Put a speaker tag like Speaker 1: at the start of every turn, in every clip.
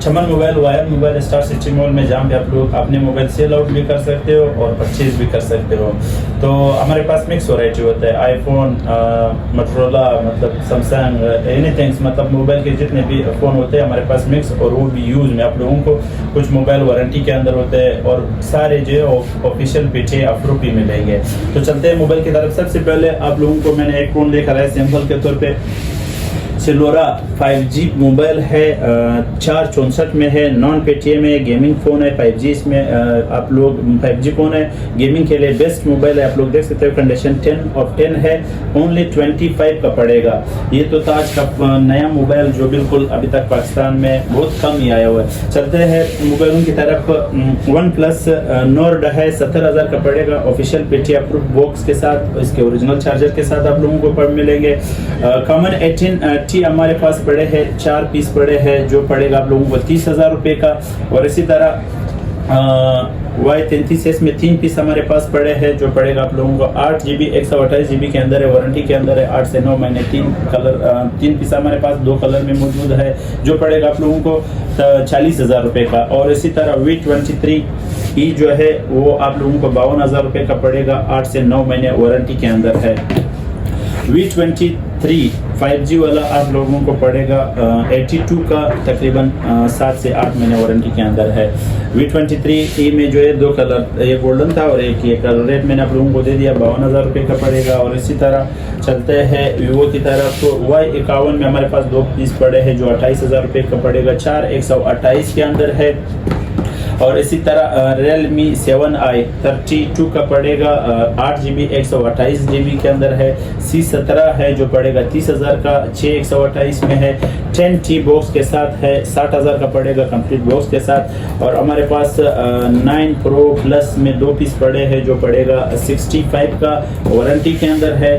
Speaker 1: चमन mobile wire mobile star city mall में, जहाँ पे आप लोग अपने मोबाइल सेल आउट भी कर सकते हो और परचेज भी कर सकते हो। तो हमारे पास मिक्स वैरायटी होता है, आईफोन, मोटरोला, मतलब सैमसंग, एनीथिंग्स, मतलब मोबाइल के जितने भी फ़ोन होते हैं हमारे पास मिक्स, और वो भी यूज़ में आप लोगों को कुछ मोबाइल वारंटी के अंदर होते हैं और सारे जो है ऑफिशियल पीछे अप्रूव भी मिलेंगे। तो चलते हैं मोबाइल की तरफ। सबसे पहले आप लोगों को मैंने एक फ़ोन लेकर आया सैंपल के तौर पे। सेलोरा 5G मोबाइल है, 464 में है, नॉन पेटीएम है, गेमिंग फ़ोन है, 5G इसमें आप लोग 5G फ़ोन है, गेमिंग के लिए बेस्ट मोबाइल है। आप लोग देख सकते हो कंडीशन 10/10 है, ओनली 25 का पड़ेगा। ये तो था आज का नया मोबाइल जो बिल्कुल अभी तक पाकिस्तान में बहुत कम ही आया हुआ है। चलते हैं मोबाइलों की तरफ। वन प्लस नॉर्ड है, 70,000 का पड़ेगा, ऑफिशियल पेटी अप्रूव बॉक्स के साथ, इसके ओरिजिनल चार्जर के साथ आप लोगों को पर मिलेंगे। कॉमन 18T हमारे पास पड़े हैं, 4 पीस पड़े हैं, जो पड़ेगा आप लोगों को 30,000 रुपये का। और इसी तरह Y33S में 3 पीस हमारे पास पड़े हैं, जो पड़ेगा आप लोगों को 8GB 128GB के अंदर है, वारंटी के अंदर है, 8 से 9 महीने। 3 पीस हमारे पास 2 कलर में मौजूद है, जो पड़ेगा आप लोगों को 40,000 रुपये का। और इसी तरह V23E जो है वो आप लोगों को 52,000 रुपये का पड़ेगा, 8 से 9 महीने वारंटी के अंदर है। V23 5G वाला आप लोगों को पड़ेगा 82 का, तकरीबन 7 से 8 महीने वारंटी के अंदर है। V23E में जो है 2 कलर, एक गोल्डन था और एक ये कलर रेड मैंने आप लोगों को दे दिया, 52,000 रुपये का पड़ेगा। और इसी तरह चलते हैं वीवो की तरफ। तो Y51 में हमारे पास 2 पीस पड़े हैं, जो 28,000 रुपये का पड़ेगा, 4 128 के अंदर है। और इसी तरह Realme 7i 32 का पड़ेगा, 8GB 128GB के अंदर है। C17 है जो पड़ेगा 30,000 का, 6 128 में है। 10T बॉक्स के साथ है, 60,000 का पड़ेगा कंप्लीट बॉक्स के साथ। और हमारे पास 9 Pro Plus में 2 पीस पड़े हैं, जो पड़ेगा 65 का, वारंटी के अंदर है।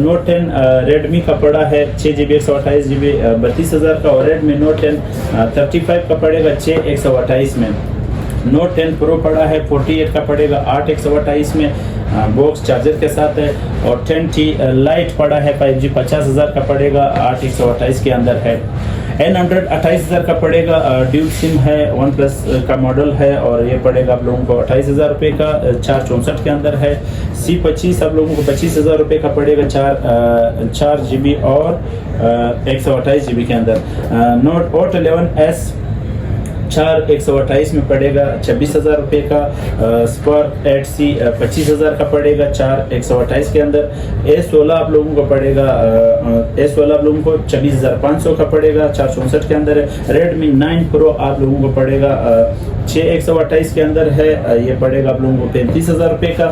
Speaker 1: Note 10 Redmi का पड़ा है, 6GB 128GB 32,000 का। और Redmi Note 10 35 का पड़ेगा 6 128 में। Note 10 Pro पड़ा है, 48 का पड़ेगा, 8 128 में, बॉक्स चार्जर के साथ है। और 10T लाइट पड़ा है 5G 50,000 का पड़ेगा, 8 128 के अंदर है। N100 28,000 का पड़ेगा, ड्यूल सिम है, वन प्लस का मॉडल है, और ये पड़ेगा आप लोगों को 28,000 रुपये का, 464 के अंदर है। C25 आप लोगों को 25,000 रुपये का पड़ेगा, 4GB और 128GB के अंदर। Note 11S 4 128 में पड़ेगा, 26,000 रुपये का। स्पार्क 8C 25,000 का पड़ेगा, 4 128 के अंदर। A16 आप लोगों को पड़ेगा, A16 आप लोगों को 26,500 का पड़ेगा, 464 के अंदर है। Redmi 9 Pro आप लोगों को पड़ेगा 6 128 के अंदर है, ये पड़ेगा आप लोगों को 35,000 रुपये का।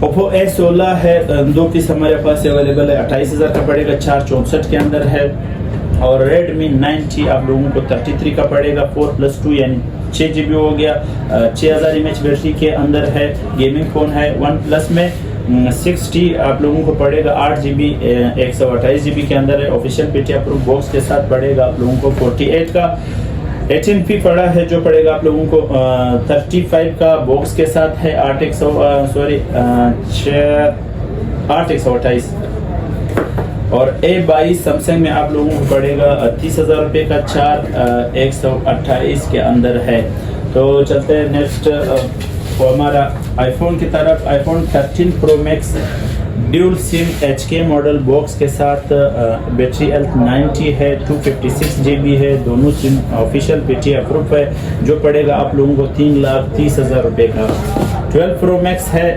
Speaker 1: Oppo A16 है, 2 पीस हमारे पास अवेलेबल है, 28,000 का पड़ेगा, 464 के अंदर है। और Redmi 9T आप लोगों को 33 का पड़ेगा, 4+2 यानी 6GB हो गया, 6000 mAh बैटरी के अंदर है, गेमिंग फ़ोन है। OnePlus में 6T आप लोगों को पड़ेगा, 8GB 128GB के अंदर है, ऑफिशियल पेटी अप्रूव बॉक्स के साथ पड़ेगा आप लोगों को 48 का। 18P पड़ा है, जो पड़ेगा आप लोगों को 35 का, बॉक्स के साथ है, 8 128। और A22 सैमसंग में आप लोगों को पड़ेगा 30,000 रुपये का, 4 128 के अंदर है। तो चलते हैं नेक्स्ट हमारा आईफोन की तरफ। iPhone 13 Pro Max dual SIM HK model box के साथ, बैटरी हेल्थ 90 है, 256GB है, दोनों सिम ऑफिशियल पेटी अप्रूव है, जो पड़ेगा आप लोगों को 3,30,000 रुपये का। 12 Pro Max है,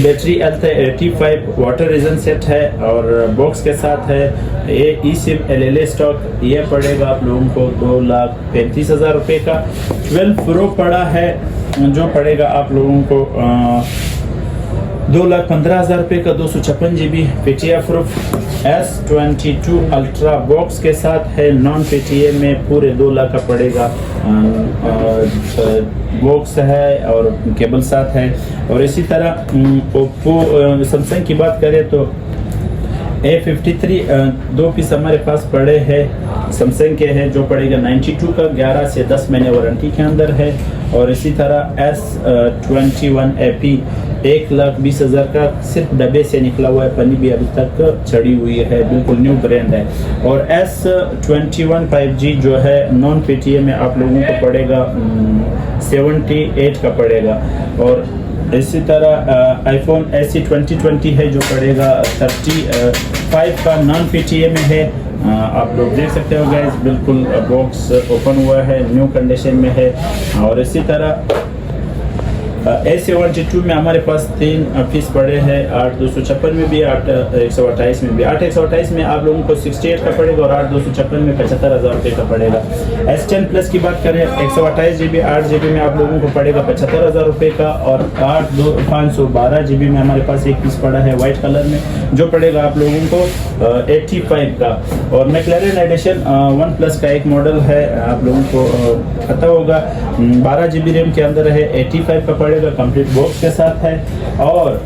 Speaker 1: बैटरी हेल्थ है 85, वाटर रीजन सेट है और बॉक्स के साथ है। ये eSIM LLA स्टॉक, ये पड़ेगा आप लोगों को 2,35,000 रुपये का। 12 Pro पड़ा है, जो पड़ेगा आप लोगों को 2,15,000 रुपये का, 256GB पेटी अप्रूव। S22 अल्ट्रा बॉक्स के साथ है, नॉन पेटीएम में, पूरे 2 लाख का पड़ेगा, बॉक्स है और केबल साथ है। और इसी तरह ओप्पो सैमसंग की बात करें तो A53 2 पीस हमारे पास पड़े हैं, सैमसंग के हैं, जो पड़ेगा 92 का, 11 से 10 महीने वारंटी के अंदर है। और इसी तरह S21 AP 1,20,000 का सिर्फ डब्बे से निकला हुआ है, पन्नी भी अभी तक चढ़ी हुई है, बिल्कुल न्यू ब्रांड है। और S21 5G जो है नॉन PTA में आप लोगों को पड़ेगा 78 का पड़ेगा। और इसी तरह आईफोन SE 2020 है जो पड़ेगा 35 का, नॉन PTA में है। आप लोग देख सकते हो गाइस, बिल्कुल बॉक्स ओपन हुआ है, न्यू कंडीशन में है। और इसी तरह A72 में हमारे पास 3 पीस पड़े हैं, 8,256 में भी, 8,128 में भी। 8,128 में आप लोगों को 68 का पड़ेगा और 8,256 में 75,000 रुपये का पड़ेगा। S10 प्लस की बात करें, 128 GB 8 GB में आप लोगों को पड़ेगा 75,000 रुपये का। और 512 GB में हमारे पास एक पीस पड़ा है वाइट कलर में, जो पड़ेगा आप लोगों को 85 का। और मैक्लेरन एडिशन 1 प्लस का एक मॉडल है, आप लोगों को पता होगा, 12 GB रैम के अंदर है, 85 का पड़ेगा, कंप्लीट बॉक्स के साथ है। और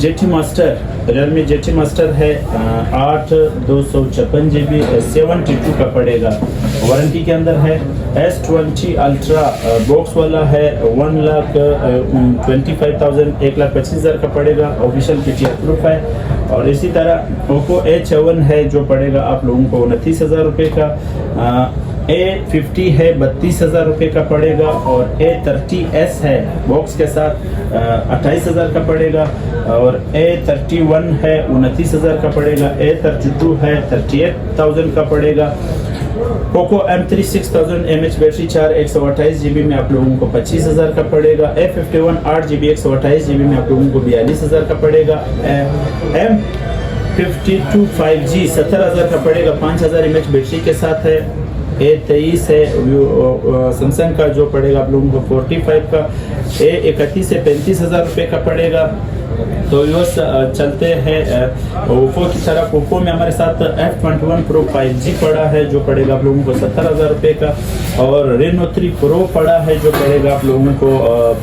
Speaker 1: GT master, Realme GT master है 8,256 GB 72 का पड़ेगा, वारंटी के अंदर है। S20 अल्ट्रा बॉक्स वाला है 1,25,000 1,25,000 का पड़ेगा, ऑफिशियल PTA प्रूफ है। और इसी तरह ओप्पो A7 है जो पड़ेगा आप लोगों को 29,000 रुपये का। A50 है 32,000 रुपये का पड़ेगा। और A30s है बॉक्स के साथ 28,000 का पड़ेगा। और A31 है 29,000 का पड़ेगा। A32 है 38,000 का पड़ेगा। Poco M3 6000 mAh battery 4 128 GB में आप लोगों को 25,000 का पड़ेगा। A51 8 GB 128 GB में आप लोगों को 42,000 का पड़ेगा। M52 5G 70,000 का पड़ेगा, 5,000 mAh बैटरी के साथ है। A23 है सैमसंग का जो पड़ेगा आप लोगों को 45 का। A31 से 35,000 रुपये का पड़ेगा। तो व्यूअर्स चलते हैं ओप्पो की तरफ। ओप्पो में हमारे साथ F21 Pro 5G पड़ा है जो पड़ेगा आप लोगों को 70,000 रुपये का। और Reno 3 Pro पड़ा है जो पड़ेगा आप लोगों को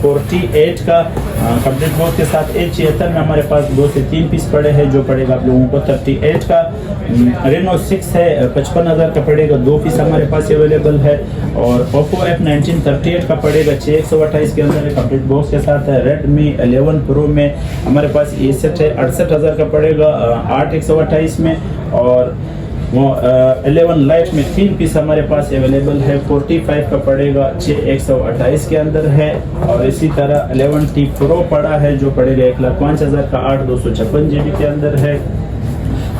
Speaker 1: 48 का कंप्लीट बॉक्स के साथ। A76 में हमारे पास 2 से 3 पीस पड़े हैं जो पड़ेगा आप लोगों को 38 का। Reno 6 है 55,000 का पड़ेगा, 2 पीस हमारे पास अवेलेबल है। और Oppo F19 38 का पड़ेगा 6,128 के अंदर कंप्लीट बॉक्स के साथ है। Redmi 11 Pro में हमारे पास ये सेट है 68,000 का पड़ेगा 8,128 में। और वो 11 लाइट में 3 पीस हमारे पास अवेलेबल है, 45 का पड़ेगा 6,128 के अंदर है। और इसी तरह 11T Pro पड़ा है जो पड़ेगा 1,05,000 का 8,256 GB के अंदर है।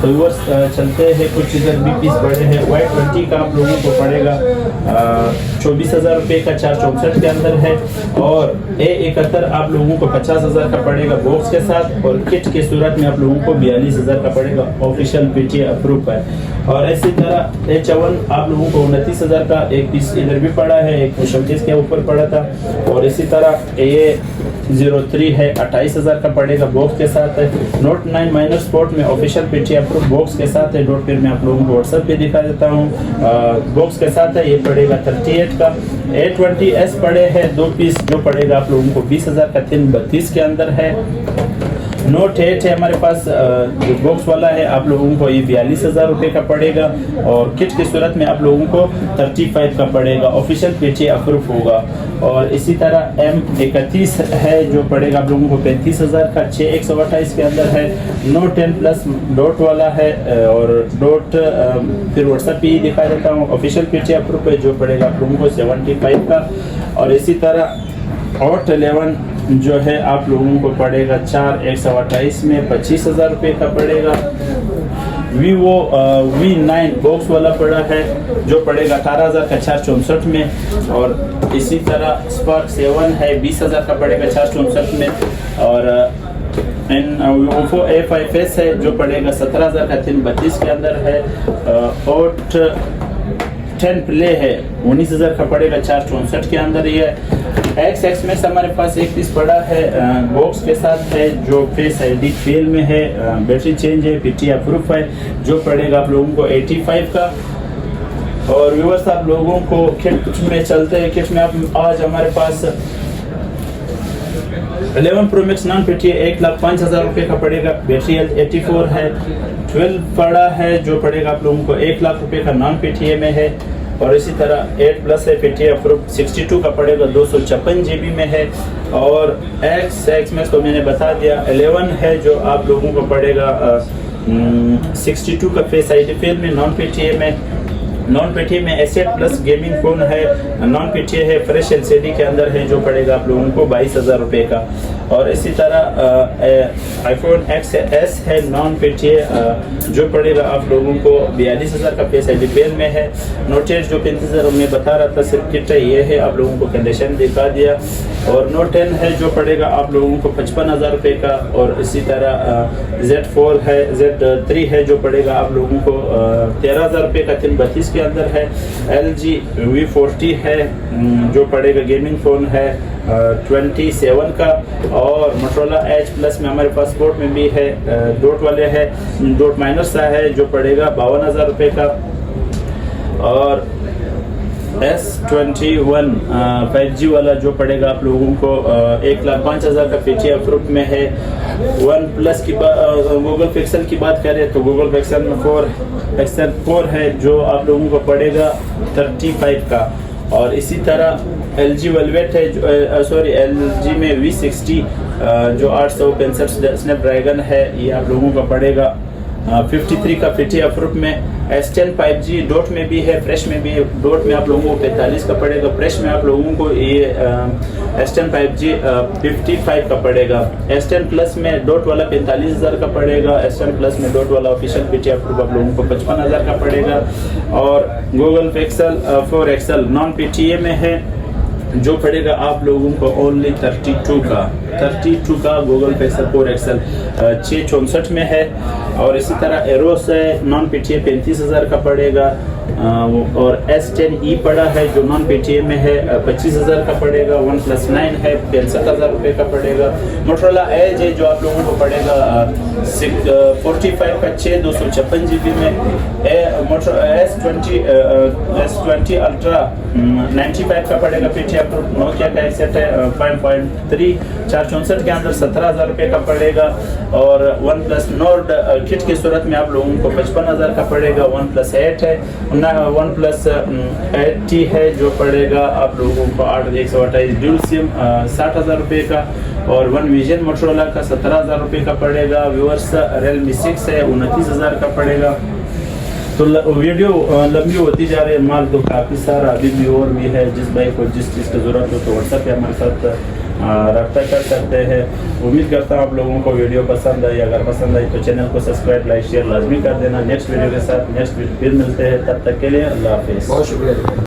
Speaker 1: तो व्यूअर्स चलते हैं कुछ इधर भी पीस बड़े हैं। Y20 का आप लोगों को पड़ेगा 24,000 रुपये का 464 के अंदर है। और A71 आप लोगों को 50,000 का पड़ेगा बॉक्स के साथ। और किट के सूरत में आप लोगों को 42,000 का पड़ेगा, ऑफिशियल PTA अप्रूव है। और इसी तरह A54 आप लोगों को 29,000 का एक पीस इधर भी पड़ा है, एक शोकेस के ऊपर पड़ा था। और इसी तरह A03 है 28,000 का पड़ेगा, बॉक्स के साथ है। Note 9 माइनर स्पोर्ट में ऑफिशियल PTA अप्रूव बॉक्स के साथ है। डॉट पेयर में आप लोगों को व्हाट्सएप पे दिखा देता हूँ, बॉक्स के साथ है, ये पड़ेगा 38 का। A20s पड़े हैं 2 पीस जो पड़ेगा आप लोगों को 20,000 का 332 के अंदर है। Note 8 है हमारे पास जो बॉक्स वाला है, आप लोगों को ये 42,000 रुपये का पड़ेगा। और किट की सूरत में आप लोगों को 35 का पड़ेगा, ऑफिशियल PTA अप्रूव होगा। और इसी तरह M31 है जो पड़ेगा आप लोगों को 35,000 का 6,128 के अंदर है। Note 10 प्लस डॉट वाला है और डॉट फिर व्हाट्सएप पे ही दिखा देता हूँ, ऑफिशियल PTA अप्रूव है जो पड़ेगा आप लोगों को 75 का। और इसी तरह Hot 11 जो है आप लोगों को पड़ेगा 4,128 में 25,000 रुपये का पड़ेगा। Vivo V9 बॉक्स वाला पड़ा है जो पड़ेगा 18,000 का 464 में। और इसी तरह Spark 7 है 20,000 का पड़ेगा 464 में। और Oppo A5s है जो पड़ेगा 17,000 का 332 के अंदर है। Hot 10 प्ले है 19,000 का पड़ेगा 464 के अंदर ही है। XX में हमारे पास एक पीस पड़ा है बॉक्स के साथ है जो फेस ID फेल में है, बैटरी चेंज है, PTA अप्रूव है जो पड़ेगा आप लोगों को 85 का। और व्यूअर्स आप लोगों को किट में चलते हैं। किट में आप आज हमारे पास 11 Pro Max नॉन PTA 1,05,000 रुपये का पड़ेगा, बैटरी हेल्थ 84 है। 12 पड़ा है जो पड़ेगा आप लोगों को 1 लाख रुपये का नॉन PTA में है। और इसी तरह 8 प्लस है PTI अप्रूव 62 का पड़ेगा 256 GB में है। और X मैक्स तो मैंने बता दिया। 11 है जो आप लोगों को पड़ेगा 62 का फेस ID फिल्म में नॉन PTA में एसेट प्लस गेमिंग फोन है, नॉन PTA है, फ्रेश LCD के अंदर है जो पड़ेगा आप लोगों को 22,000 रुपये का। और इसी तरह iPhone XS है नॉन PTA जो पड़ेगा आप लोगों को 42,000 का फेस ID पेल में है। नोट 8 जो 35,000 में बता रहा था सिर्फ किट है, ये है आप लोगों को कंडीशन दिखा दिया। और नोट 10 है जो पड़ेगा आप लोगों को 55,000 रुपये का। और इसी तरह Z4 है, Z3 है जो पड़ेगा आप लोगों को 13,000 रुपये का 332 के अंदर है। LG V40 है जो पड़ेगा गेमिंग फ़ोन है 27 का। और मोटरोला Edge प्लस में हमारे पास स्पोर्ट में भी है, डॉट वाले है, डॉट माइनर सा है जो पड़ेगा 52,000 रुपये का। और S21 5G वाला जो पड़ेगा आप लोगों को 1,05,000 का PTA अप्रूव में है। वन प्लस की गूगल पिक्सल की बात करें तो गूगल पिक्सल में 4 है जो आप लोगों को पड़ेगा 35 का। और इसी तरह LG वेलवेट है LG में V60 जो 865 स्नैपड्रैगन है, ये आप लोगों को पड़ेगा 53 का PTA अप्रूव में। S10 5G डॉट में भी है, फ्रेश में भी है। डॉट में आप लोगों को 45 का पड़ेगा, फ्रेश में आप लोगों को ये S10 5G 55 का पड़ेगा। S10 प्लस में डॉट वाला 45,000 का पड़ेगा। S10 प्लस में डॉट वाला ऑफिशियल PTA अप्रूव आप लोगों को 55,000 का पड़ेगा। और Google pixel 4 XL non PTA में है जो पड़ेगा आप लोगों को ओनली 32 का गूगल पिक्सल 4 XL 664 में है। और इसी तरह एरोस है नॉन PTA 35,000 का पड़ेगा। और S10e पड़ा है जो नॉन PTA में है 25,000 का पड़ेगा। OnePlus 9 है 65,000 रुपये का पड़ेगा। मोटरोला Edge है जो आप लोगों को पड़ेगा 45 का 256 GB में। S20 अल्ट्रा 95 का पड़ेगा PTA अप्रूव। नोकिया का एक सेट है 5.3 464 के अंदर 17,000 रुपये का पड़ेगा। और OnePlus Nord किट की सूरत में आप लोगों को 55,000 का पड़ेगा। OnePlus 8 है, OnePlus 8T है जो पड़ेगा आप लोगों को 8/128 ड्यूल सिम 60,000 रुपये का। और वन विजन मोटरोला का 17,000 रुपये का पड़ेगा। व्यूअर्स Realme 6 है 29,000 का पड़ेगा। तो वीडियो लंबी होती जा रही है, माल तो काफ़ी सारा अभी भी और भी है। जिस भाई को जिस चीज़ की ज़रूरत हो तो व्हाट्सएप पे हमारे साथ रब्ता कर सकते हैं। उम्मीद करता हूँ आप लोगों को वीडियो पसंद आई। अगर पसंद आई तो चैनल को सब्सक्राइब लाइक शेयर लाजमी कर देना। नेक्स्ट वीडियो के साथ नेक्स्ट वीडियो फिर मिलते हैं, तब तक के लिए अल्लाह हाफिज़।
Speaker 2: बहुत शुक्रिया।